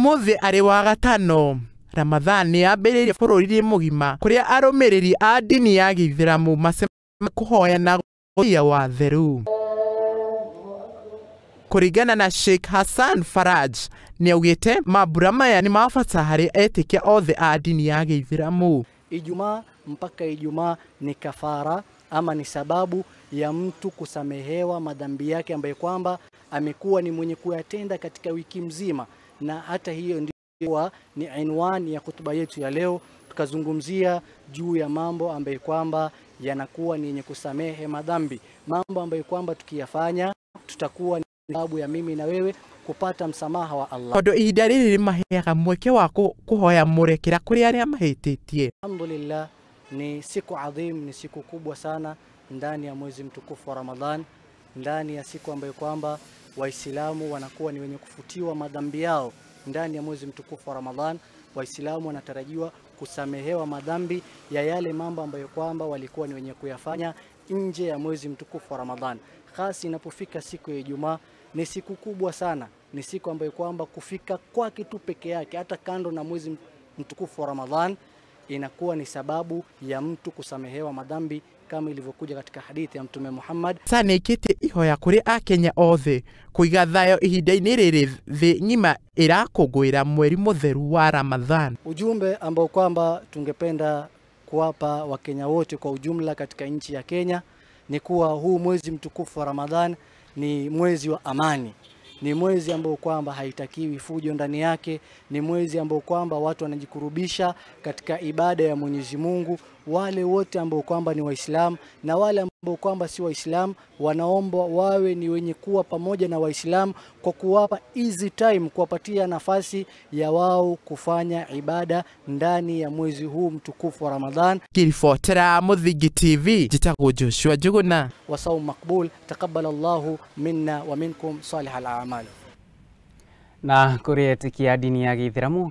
umuthi ari wa gatano Ramadhan ni ambĩrĩirie bũrũri mũgima kũrĩa arũmĩrĩri a ndini ya Gĩithĩramu macemanagia kũhoya na gũthia watheru. Kũringana na Sheikh Hassan Faraj nĩaugĩte mambura maya nĩ ma bata harĩ etĩkia othe a ndini ya Gĩithĩramu. Ijumaa mpaka Ijumaa ni kafara ama ni sababu ya mtu kusamehewa madhambi yake ambayo kwamba amekuwa ni mwenye kuyatenda katika wiki mzima, na hata hiyo ndio ni inwani ya kutuba yetu ya leo. Tukazungumzia juu ya mambo ambayo kwamba yanakuwa ni yenye kusamehe madhambi, mambo ambayo kwamba tukiyafanya tutakuwa ni sababu ya mimi na wewe kupata msamaha wa Allah. Kodo ihinda rĩrĩ maheaga mweke wa kuhoya mũrekera kuri arĩa mahĩtĩtie. Alhamdulillah, ni siku adhim, ni siku kubwa sana ndani ya mwezi mtukufu wa Ramadhan, ndani ya siku ambayo kwamba Waislamu wanakuwa ni wenye kufutiwa madhambi yao. Ndani ya mwezi mtukufu wa Ramadhan Waislamu wanatarajiwa kusamehewa madhambi ya yale mambo ambayo kwamba walikuwa ni wenye kuyafanya nje ya mwezi mtukufu wa Ramadhan. Hasa inapofika siku ya Ijumaa ni siku kubwa sana, ni siku ambayo kwamba kufika kwake tu peke yake hata kando na mwezi mtukufu wa Ramadhan inakuwa ni sababu ya mtu kusamehewa madhambi kama ilivyokuja katika hadithi ya Mtume Muhammad. Sasa nĩkĩte ihoya kuri a Kenya othe kuiga thayo ihinda-inĩ rĩrĩ thĩ ng'ima irakũngũĩra mweri mũtheru wa Ramadhan. Ujumbe ambao kwamba tungependa kuwapa Wakenya wote kwa ujumla katika nchi ya Kenya ni kuwa huu mwezi mtukufu wa Ramadhan ni mwezi wa amani. Ni mwezi ambao kwamba haitakiwi fujo ndani yake, ni mwezi ambao kwamba watu wanajikurubisha katika ibada ya Mwenyezi Mungu. Wale wote ambao kwamba ni Waislamu na wale ambao kwamba si Waislamu wanaomba wawe ni wenye kuwa pamoja na Waislamu kwa kuwapa easy time, kuwapatia nafasi ya wao kufanya ibada ndani ya mwezi huu mtukufu wa Ramadhan. Kiribotera Muthingi TV, njĩtagwo Joshua Njuguna. Wasaum makbul, taqabbalallahu minna wa minkum salihal a'mal. Na kũrĩ etĩkia dini ya Gĩithĩramu